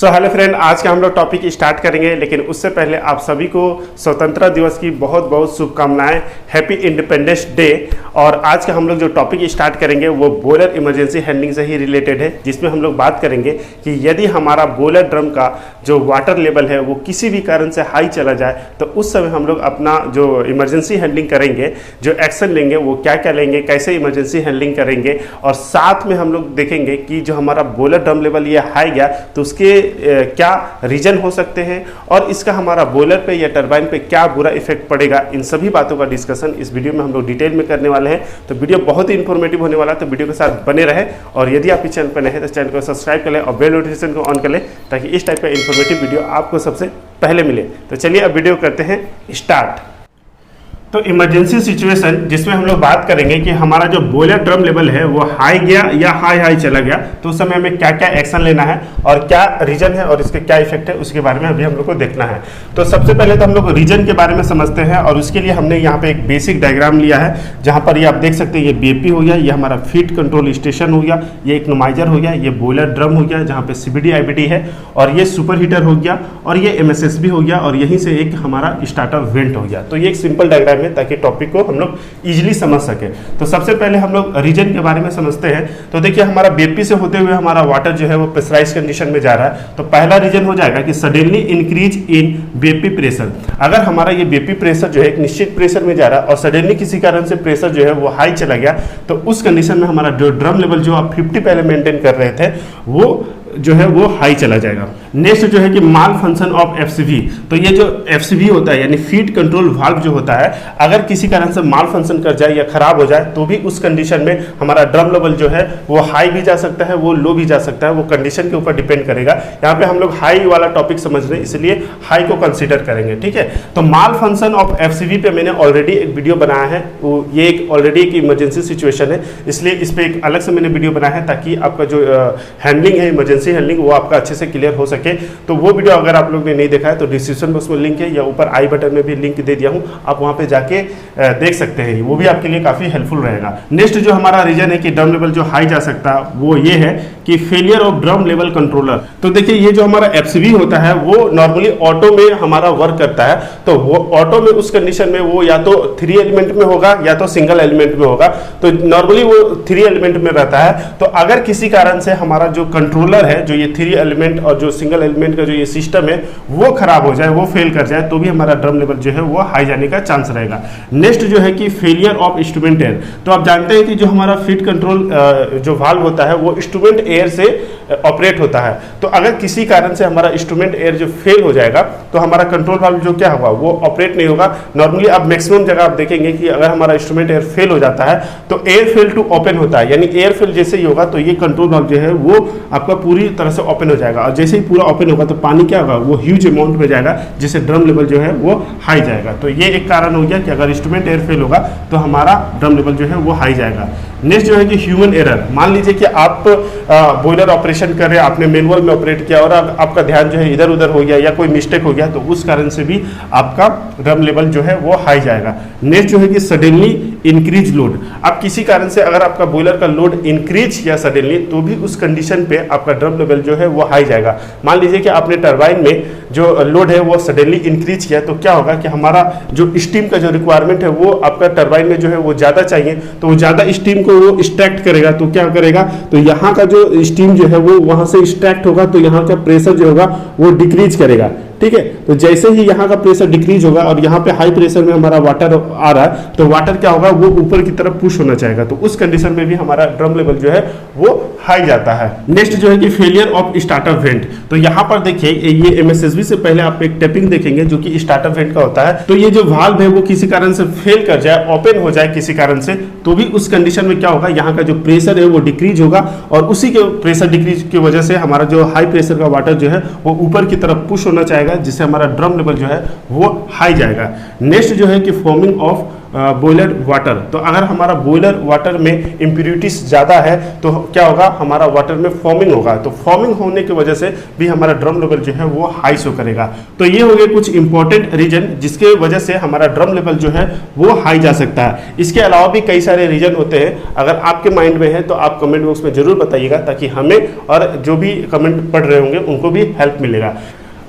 So hello friend, आज का हम लोग टॉपिक स्टार्ट करेंगे, लेकिन उससे पहले आप सभी को स्वतंत्रता दिवस की बहुत बहुत शुभकामनाएं। Happy independence day. और आज का हम लोग जो टॉपिक स्टार्ट करेंगे वो बॉयलर इमरजेंसी हैंडलिंग से ही रिलेटेड है, जिसमें हम लोग बात करेंगे कि यदि हमारा बॉयलर ड्रम का जो वाटर लेवल है वो किसी भी कारण से हाई चला जाए तो उस समय हम लोग अपना जो इमरजेंसी हैंडलिंग करेंगे, जो एक्शन लेंगे वो क्या क्या लेंगे, कैसे इमरजेंसी हैंडलिंग करेंगे। और साथ में हम लोग देखेंगे कि जो हमारा बॉयलर ड्रम लेवल ये हाई गया तो उसके क्या रीजन हो सकते हैं और इसका हमारा बॉयलर पे या टरबाइन पे क्या बुरा इफेक्ट पड़ेगा। इन सभी बातों का डिस्कशन इस वीडियो में हम लोग डिटेल में करने वाले हैं। तो वीडियो बहुत ही इंफॉर्मेटिव होने वाला है, तो वीडियो के साथ बने रहे। और यदि आप इस चैनल पर नए हैं तो चैनल को सब्सक्राइब कर लें और बेल नोटिफिकेशन को ऑन कर लें ताकि इस टाइप का इंफॉर्मेटिव वीडियो आपको सबसे पहले मिले। तो चलिए अब वीडियो करते हैं स्टार्ट। तो इमरजेंसी सिचुएशन जिसमें हम लोग बात करेंगे कि हमारा जो बॉयलर ड्रम लेवल है वो हाई गया या हाई चला गया तो उस समय हमें क्या क्या एक्शन लेना है और क्या रीजन है और इसके क्या इफेक्ट है, उसके बारे में अभी हम लोग को देखना है। तो सबसे पहले तो हम लोग रीजन के बारे में समझते हैं और उसके लिए हमने यहाँ पे एक बेसिक डायग्राम लिया है, जहाँ पर ये आप देख सकते हैं ये बीएपी हो गया, ये हमारा फीड कंट्रोल स्टेशन हो गया, ये इकोनोमाइजर हो गया, ये बॉयलर ड्रम हो गया जहाँ पे सीबीडी आईबीडी है, और ये सुपर हीटर हो गया, और ये एमएसएसबी हो गया, और यहीं से एक हमारा स्टार्टर वेंट हो गया। तो ये एक सिंपल डायग्राम है ताकि टॉपिक को हम लोग इजीली समझ सके। तो सबसे पहले हम लोग रीजन के बारे में समझते हैं। तो देखिए हमारा बीएपी से होते हुए हमारा वाटर जो है वो प्रेशराइज कंडीशन में जा रहा है। तो पहला रीजन हो जाएगा कि suddenly increase in BAP pressure. अगर हमारा ये बीएपी प्रेशर जो है एक निश्चित प्रेशर में जा रहा है और सडनली किसी कारण से प्रेशर जो है वो हाई चला गया तो उस कंडीशन में हमारा जो ड्रम लेवल जो आप 50 पहले मेंटेन कर रहे थे वो जो है वो हाई चला जाएगा। नेक्स्ट जो है कि माल फंक्शन ऑफ एफसीवी। तो ये जो एफसीवी होता है यानी फीड कंट्रोल वाल्व जो होता है, अगर किसी कारण से माल फंक्शन कर जाए या खराब हो जाए तो भी उस कंडीशन में हमारा ड्रम लेवल जो है वो हाई भी जा सकता है, वो लो भी जा सकता है, वो कंडीशन के ऊपर डिपेंड करेगा। यहाँ पे हम लोग हाई वाला टॉपिक समझ रहे हैं इसलिए हाई को कंसिडर करेंगे, ठीक है। तो माल फंक्शन ऑफ एफसीवी पे मैंने ऑलरेडी एक वीडियो बनाया है, वो ये एक ऑलरेडी एक इमरजेंसी सिचुएशन है, इसलिए इस पर एक अलग से मैंने वीडियो बनाया है ताकि आपका जो हैंडलिंग है इमरजेंसी हैंडलिंग वो आपका अच्छे से क्लियर हो सके। तो वो वीडियो अगर आप लोग ने नहीं देखा है तो डिस्क्रिप्शन बॉक्स में लिंक है या ऊपर आई बटन में भी लिंक दे दिया हूं, आप वहां पे जाके देख सकते हैं, वो भी आपके लिए काफी हेल्पफुल रहेगा। नेक्स्ट जो हमारा रीजन है कि ड्रम लेवल जो हाई जा सकता है वो ये है कि failure of drum level controller. तो देखिए ये जो हमारा एफसीवी होता है वो नॉर्मली ऑटो में हमारा वर्क करता है। तो वो ऑटो में उस कंडीशन में वो या तो 3 एलिमेंट में होगा या तो सिंगल एलिमेंट में होगा। तो नॉर्मली वो 3 एलिमेंट में रहता है। तो अगर किसी कारण से हमारा जो कंट्रोलर है, जो ये 3 एलिमेंट और जो सिंगल एलिमेंट का जो ये सिस्टम है वो खराब हो जाए, वो फेल कर जाए तो भी हमारा ड्रम लेवल जो है वो हाई जाने का चांस रहेगा। नेक्स्ट जो है कि फेलियर ऑफ इंस्ट्रूमेंट एयर। तो आप जानते हैं कि जो हमारा फीड कंट्रोल जो वाल्व होता है वो इंस्ट्रूमेंट एयर से ऑपरेट होता है। तो अगर किसी कारण से हमारा इंस्ट्रूमेंट एयर जो फेल हो जाएगा तो हमारा कंट्रोल वाल्व जो क्या होगा वो ऑपरेट नहीं होगा। नॉर्मली आप मैक्सिमम जगह आप देखेंगे कि अगर हमारा इंस्ट्रूमेंट एयर फेल हो जाता है तो एयर फेल टू ओपन होता है, यानी एयर फेल जैसे ही होगा तो ये कंट्रोल वाल्व जो है वो आपका पूरी तरह से ओपन हो जाएगा, और जैसे ही पूरा ओपन होगा तो पानी क्या होगा वो ह्यूज अमाउंट में जाएगा, जिससे ड्रम लेवल जो है वो हाई जाएगा। तो ये एक कारण हो गया कि अगर इंस्ट्रूमेंट एयर फेल होगा तो हमारा ड्रम लेवल जो है वो हाई जाएगा। नेक्स्ट जो है कि ह्यूमन एरर। मान लीजिए कि आप बॉयलर ऑपरेशन कर रहे हैं, आपने मैनुअल में ऑपरेट किया और आपका ध्यान जो है इधर उधर हो गया या कोई मिस्टेक हो गया तो उस कारण से भी आपका ड्रम लेवल जो है वो हाई जाएगा। नेक्स्ट जो है कि सडनली इंक्रीज लोड। अब किसी कारण से अगर आपका बॉयलर का लोड इंक्रीज किया सडनली तो भी उस कंडीशन पे आपका ड्रम लेवल जो है वो हाई जाएगा। मान लीजिए कि आपने टरबाइन में जो लोड है वो सडनली इंक्रीज किया तो क्या होगा कि हमारा जो स्टीम का जो रिक्वायरमेंट है वो आपका टरबाइन में जो है वो ज़्यादा चाहिए, तो वो ज़्यादा स्टीम को वो एक्सट्रैक्ट करेगा। तो क्या करेगा, तो यहाँ का जो स्टीम जो है वो वहाँ से एक्सट्रैक्ट होगा तो यहाँ का प्रेशर जो होगा वो डिक्रीज करेगा, ठीक है। तो जैसे ही यहाँ का प्रेशर डिक्रीज होगा और यहाँ पे हाई प्रेशर में हमारा वाटर आ रहा है तो वाटर क्या होगा वो ऊपर की तरफ पुश होना चाहेगा, तो उस कंडीशन में भी हमारा ड्रम लेवल जो है वो हाई जाता है। नेक्स्ट जो है कि फेलियर ऑफ स्टार्टर वेंट। तो यहाँ पर देखिए ये एमएसएसबी से पहले आप एक टेपिंग देखेंगे जो कि स्टार्टर वेंट का होता है। तो ये जो वाल्व है वो किसी कारण से फेल कर जाए, ओपन हो जाए किसी कारण से, तो भी उस कंडीशन में क्या होगा, यहाँ का जो प्रेशर है वो डिक्रीज होगा और उसी के प्रेशर डिक्रीज की वजह से हमारा जो हाई प्रेशर का वाटर जो है वो ऊपर की तरफ पुश होना चाहेगा, जाएगा, जिससे हमारा ड्रम लेवल जो है वो हाई जाएगा। नेक्स्ट जो है कि फॉर्मिंग ऑफ बॉयलर वाटर। तो अगर हमारा बॉयलर वाटर में इम्प्यूरिटीज ज़्यादा है तो क्या होगा, हमारा वाटर में फॉर्मिंग होगा। तो फॉर्मिंग होने की वजह से भी हमारा ड्रम लेवल जो है वो हाई शो करेगा। तो ये हो गए कुछ इंपॉर्टेंट रीजन जिसके वजह से हमारा ड्रम लेवल जो है वो हाई जा सकता है। इसके अलावा भी कई सारे रीजन होते हैं, अगर आपके माइंड में है तो आप कमेंट बॉक्स में जरूर बताइएगा, ताकि हमें और जो भी कमेंट पढ़ रहे होंगे उनको भी हेल्प मिलेगा।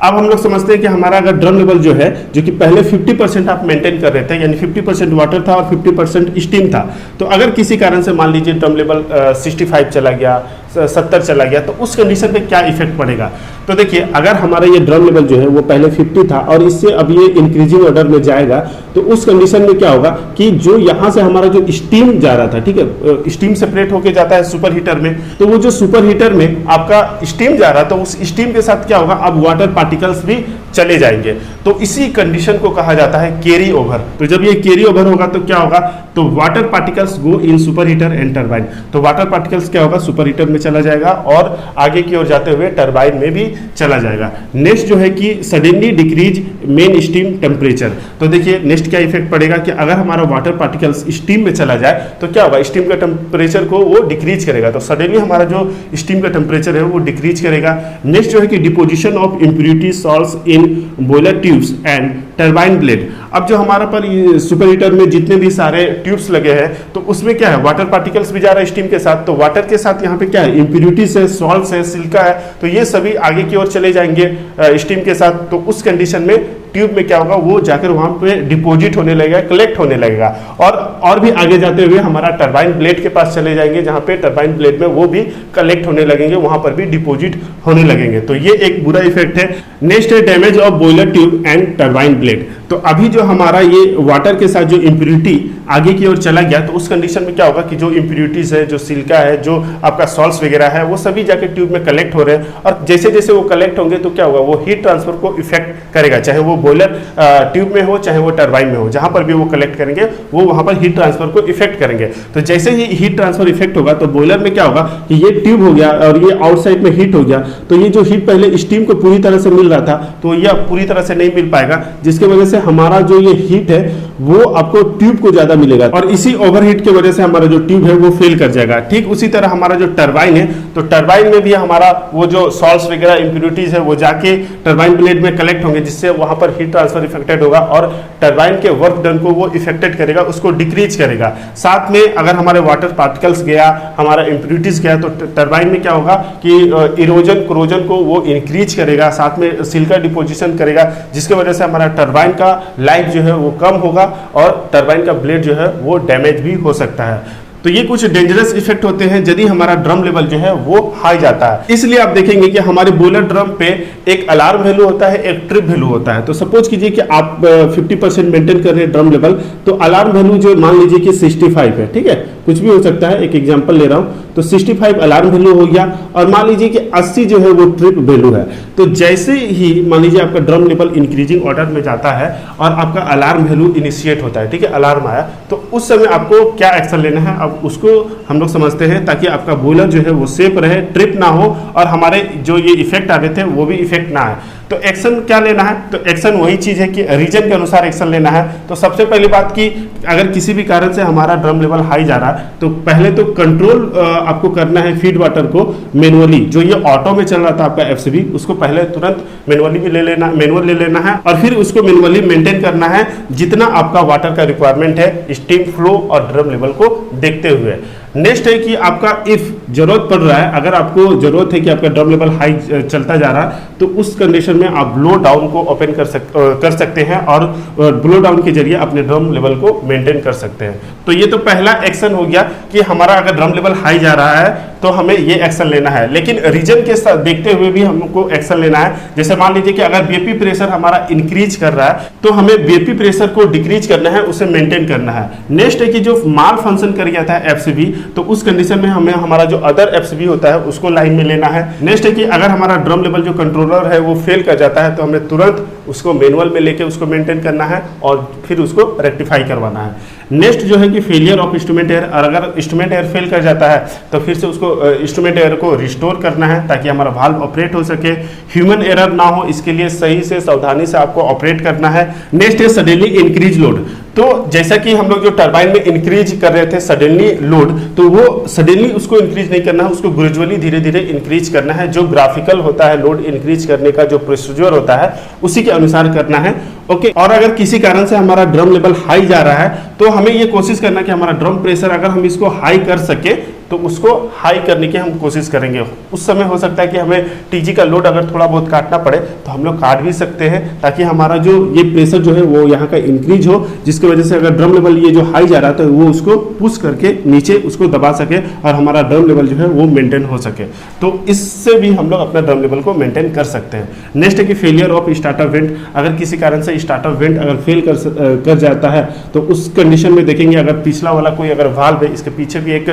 अब हम लोग समझते हैं कि हमारा अगर ड्रम लेवल जो है, जो कि पहले 50% आप मेंटेन कर रहे थे, यानी 50% वाटर था और 50% स्टीम था, तो अगर किसी कारण से मान लीजिए ड्रम लेवल 65 चला गया, 70 चला गया, तो उस कंडीशन पे क्या इफेक्ट पड़ेगा। तो देखिए, अगर हमारा ये ड्रम लेवल जो है वो पहले 50 था और इससे अब ये इंक्रीजिंग ऑर्डर में जाएगा, तो उस कंडीशन में क्या होगा कि जो यहाँ से हमारा जो स्टीम जा रहा था, ठीक है, स्टीम सेपरेट होके जाता है सुपर हीटर में, तो वो जो सुपर हीटर में आपका स्टीम जा रहा था, उस स्टीम के साथ क्या होगा, अब वाटर पार्टिकल्स भी चले जाएंगे। तो इसी कंडीशन को कहा जाता है कैरी ओवर। तो जब ये कैरी ओवर होगा तो क्या होगा, तो water particles go in super heater and turbine. तो वाटर पार्टिकल्स क्या होगा, सुपर हीटर में चला जाएगा और आगे की ओर जाते हुए टरबाइन में भी चला जाएगा। नेक्स्ट जो है कि suddenly decrease main steam temperature. तो देखिए नेक्स्ट क्या इफेक्ट पड़ेगा कि अगर हमारा वाटर पार्टिकल्स स्टीम में चला जाए तो क्या होगा, स्टीम का टेम्परेचर को वो डिक्रीज करेगा। तो सडनली हमारा जो स्टीम का टेम्परेचर है वो डिक्रीज करेगा। नेक्स्ट जो है कि deposition of impurity salts in boiler tubes and turbine blade. अब जो हमारा पर सुपर हीटर में जितने भी सारे ट्यूब्स लगे हैं, तो उसमें क्या है, वाटर पार्टिकल्स भी जा रहा है स्टीम के साथ, तो वाटर के साथ यहाँ पे क्या है, इम्प्यूरिटीज है, सॉल्ट्स है, सिलिका है, तो ये सभी आगे की ओर चले जाएंगे स्टीम के साथ। तो उस कंडीशन में ट्यूब में क्या होगा, वो जाकर वहां पे डिपॉजिट होने लगेगा, कलेक्ट होने लगेगा, और भी आगे जाते हुए हमारा टरबाइन ब्लेड के पास चले जाएंगे, जहां पे टरबाइन ब्लेड में वो भी कलेक्ट होने लगेंगे, वहां पर भी डिपॉजिट होने लगेंगे। तो ये एक बुरा इफेक्ट है। नेक्स्ट है damage of boiler tube and turbine blade. तो अभी जो हमारा ये वाटर के साथ जो इम्प्यूरिटी आगे की ओर चला गया, तो उस कंडीशन में क्या होगा कि जो इम्प्यूरिटीज है, जो सिलिका है, जो आपका सॉल्ट्स वगैरह है, वो सभी जाके ट्यूब में कलेक्ट हो रहे हैं, और जैसे जैसे वो कलेक्ट होंगे तो क्या होगा, वो हीट ट्रांसफर को इफेक्ट करेगा, चाहे वो बॉयलर ट्यूब में हो चाहे वो टरबाइन में हो, जहां पर भी वो कलेक्ट करेंगे वो वहां पर हीट ट्रांसफर को इफेक्ट करेंगे। तो जैसे ही हीट ट्रांसफर इफेक्ट होगा तो बॉयलर में क्या होगा कि ये ट्यूब हो गया और ये आउटसाइड में हीट हो गया, तो ये जो हीट पहले स्टीम को पूरी तरह से मिल रहा था तो ये पूरी तरह से नहीं मिल पाएगा, जिसकी वजह से हमारा जो ये हीट है वो आपको ट्यूब को ज्यादा मिलेगा, और इसी ओवरहीट की वजह से हमारा जो ट्यूब है वो फेल कर जाएगा। ठीक उसी तरह हमारा जो टरबाइन है, तो टरबाइन में भी हमारा वो जो सॉल्ट्स वगैरह इंप्यूरिटीज है वो जाके टरबाइन ब्लेड में कलेक्ट होंगे, जिससे वहां पर हीट ट्रांसफर इफेक्टेड होगा और टरबाइन के वर्क डन को वो इफेक्टेड करेगा, उसको डिक्रीज करेगा। साथ में अगर हमारे वाटर पार्टिकल्स गया, हमारा इंप्यूरिटीज गया, तो टरबाइन में क्या होगा कि इरोजन क्रोजन को वो इंक्रीज करेगा, साथ में सिलिका डिपोजिशन करेगा, जिसकी वजह से हमारा टरबाइन का लाइफ जो है वो कम होगा और टरबाइन का ब्लेड जो है वो डैमेज भी हो सकता है। तो ये कुछ डेंजरस इफेक्ट होते हैं यदि हमारा ड्रम लेवल जो है वो हाई जाता है। इसलिए आप देखेंगे कि हमारे बॉयलर ड्रम पे एक अलार्म वैल्यू होता है, एक ट्रिप वैल्यू होता है। तो सपोज कीजिए कि आप 50% मेंटेन कर रहे हैं ड्रम लेवल, तो अलार्म वैल्यू जो मान लीजिए कि 65 है, ठीक है, कुछ भी हो सकता है, एक एग्जांपल ले रहा हूं, तो 65 अलार्म वैल्यू हो गया, और मान लीजिए कि 80 जो है वो ट्रिप वैल्यू है। तो जैसे ही मान लीजिए आपका ड्रम लेवल इंक्रीजिंग ऑर्डर में जाता है और आपका अलार्म वैल्यू इनिशिएट होता है, ठीक है, अलार्म आया, तो उस समय आपको क्या एक्शन लेना है, अब उसको हम लोग समझते हैं, ताकि आपका बॉयलर जो है वो सेफ रहे, ट्रिप ना हो, और हमारे जो ये इफेक्ट आ रहे थे वो भी इफेक्ट ना आए। तो एक्शन क्या लेना है, तो एक्शन वही चीज है कि रीजन के अनुसार एक्शन लेना है। तो सबसे पहली बात कि अगर किसी भी कारण से हमारा ड्रम लेवल हाई जा रहा है, तो पहले तो कंट्रोल आपको करना है फीड वाटर को मैनुअली। जो ये ऑटो में चल रहा था आपका एफसीबी, उसको पहले तुरंत मैनुअली भी मैनुअल ले लेना है, और फिर उसको मैनुअली मेंटेन करना है जितना आपका वाटर का रिक्वायरमेंट है, स्टीम फ्लो और ड्रम लेवल को देखते हुए। नेक्स्ट है कि आपका इफ जरूरत पड़ रहा है, अगर आपको जरूरत है कि आपका ड्रम लेवल हाई चलता जा रहा है, तो उस कंडीशन में आप ब्लो डाउन को ओपन कर सकते हैं और ब्लो डाउन के जरिए अपने ड्रम लेवल को मेंटेन कर सकते हैं। तो ये तो पहला एक्शन हो गया कि हमारा अगर ड्रम लेवल हाई जा रहा है तो हमें ये एक्शन लेना है, लेकिन रीजन के साथ देखते हुए भी हमको एक्शन लेना है। जैसे मान लीजिए कि अगर बीएपी प्रेशर हमारा इंक्रीज कर रहा है, तो हमें बीएपी प्रेशर को डिक्रीज करना है, उसे मेंटेन करना है। नेक्स्ट है कि जो माल फंक्शन कर गया था एफसीबी, तो उस कंडीशन में हमें हमारा जो अदर एप्स भी होता है उसको लाइन में लेना है। नेक्स्ट है कि अगर हमारा ड्रम लेवल जो कंट्रोलर है वो फेल कर जाता है तो हमें तुरंत उसको मैनुअल में लेके उसको मेंटेन करना है और फिर उसको रेक्टिफाई करवाना है। नेक्स्ट जो है कि फेलियर ऑफ इंस्ट्रूमेंट एयर, और अगर इंस्ट्रूमेंट एयर फेल कर जाता है तो फिर से उसको इंस्ट्रूमेंट एयर को रिस्टोर करना है ताकि हमारा वाल्व ऑपरेट हो सके, ह्यूमन एरर ना हो, इसके लिए सही से सावधानी से आपको ऑपरेट करना है। नेक्स्ट है सडनली इंक्रीज लोड। तो जैसा कि हम लोग जो टरबाइन में इंक्रीज कर रहे थे सडनली लोड, तो वो सडनली उसको इंक्रीज नहीं करना है, उसको ग्रेजुअली धीरे धीरे इंक्रीज करना है। जो ग्राफिकल होता है लोड इंक्रीज करने का जो प्रोसीजर होता है उसी के अनुसार करना है। ओके, और अगर किसी कारण से हमारा ड्रम लेवल हाई जा रहा है तो हमें ये कोशिश करना कि हमारा ड्रम प्रेशर अगर हम इसको हाई कर सके तो उसको हाई करने की हम कोशिश करेंगे। उस समय हो सकता है कि हमें टीजी का लोड अगर थोड़ा बहुत काटना पड़े तो हम लोग काट भी सकते हैं ताकि हमारा जो ये प्रेशर जो है वो यहाँ का इंक्रीज हो, जिसकी वजह से अगर ड्रम लेवल ये जो हाई जा रहा था वो उसको पुश करके नीचे उसको दबा सके और हमारा ड्रम लेवल जो है वो मेंटेन हो सके। तो इससे भी हम लोग अपना ड्रम लेवल को मेंटेन कर सकते हैं। नेक्स्ट है कि फेलियर ऑफ स्टार्टर वेंट। अगर किसी कारण से स्टार्टर वेंट अगर फेल कर जाता है तो उस कंडीशन में देखेंगे अगर पिछला वाला कोई अगर वाल्व है, इसके पीछे भी एक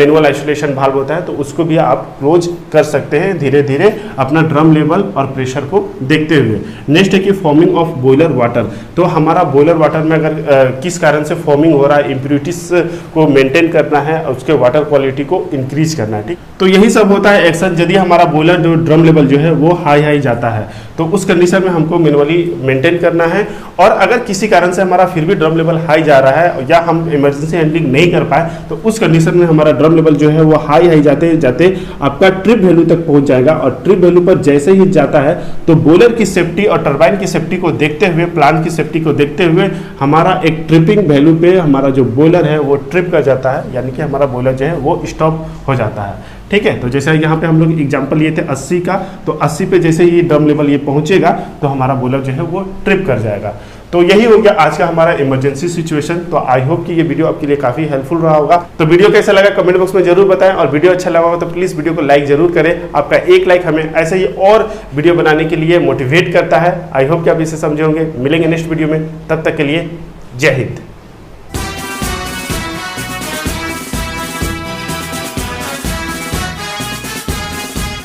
मैनुअल आइसोलेशन वाल्व होता है तो उसको भी आप क्लोज कर सकते हैं धीरे धीरे अपना ड्रम लेवल और प्रेशर को देखते हुए। नेक्स्ट है कि फॉर्मिंग ऑफ बॉयलर वाटर। तो हमारा बॉयलर वाटर में अगर किस कारण से फॉर्मिंग हो रहा है, इम्प्यूरिटीज को मेंटेन करना है और उसके वाटर क्वालिटी को इंक्रीज करना है। ठीक, तो यही सब होता है एक्शन। यदि हमारा बॉयलर जो ड्रम लेवल जो है वो हाई जाता है तो उस कंडीशन में हमको मैनुअली मेंटेन करना है। और अगर किसी कारण से हमारा फिर भी ड्रम लेवल हाई जा रहा है या हम इमरजेंसी हैंडलिंग नहीं कर पाए तो उस कंडीशन में हमारा ड्रम लेवल जो है वो हाई जाते जाते आपका ट्रिप वैल्यू तक पहुंच जाएगा। और ट्रिप वैल्यू पर जैसे ही जाता है तो बॉयलर की सेफ्टी और टरबाइन की सेफ्टी को देखते हुए, प्लांट की सेफ्टी को देखते हुए हमारा एक ट्रिपिंग वैल्यू पे हमारा जो बॉयलर है वो ट्रिप कर जाता है, यानी कि हमारा बॉयलर जो है वो स्टॉप हो जाता है। ठीक है, तो जैसे यहाँ पे हम लोग एग्जांपल लिए थे 80 का, तो 80 पे जैसे ही ड्रम लेवल ये पहुंचेगा तो हमारा बॉयलर जो है वो ट्रिप कर जाएगा। तो यही हो गया आज का हमारा इमरजेंसी सिचुएशन। तो आई होप कि ये वीडियो आपके लिए काफी हेल्पफुल रहा होगा। तो वीडियो कैसा लगा कमेंट बॉक्स में जरूर बताएं, और वीडियो अच्छा लगा हो तो प्लीज वीडियो को लाइक जरूर करें। आपका एक लाइक हमें ऐसे ही और वीडियो बनाने के लिए मोटिवेट करता है। आई होप कि आप इसे समझे होंगे। मिलेंगे नेक्स्ट वीडियो में, तब तक के लिए जय हिंद।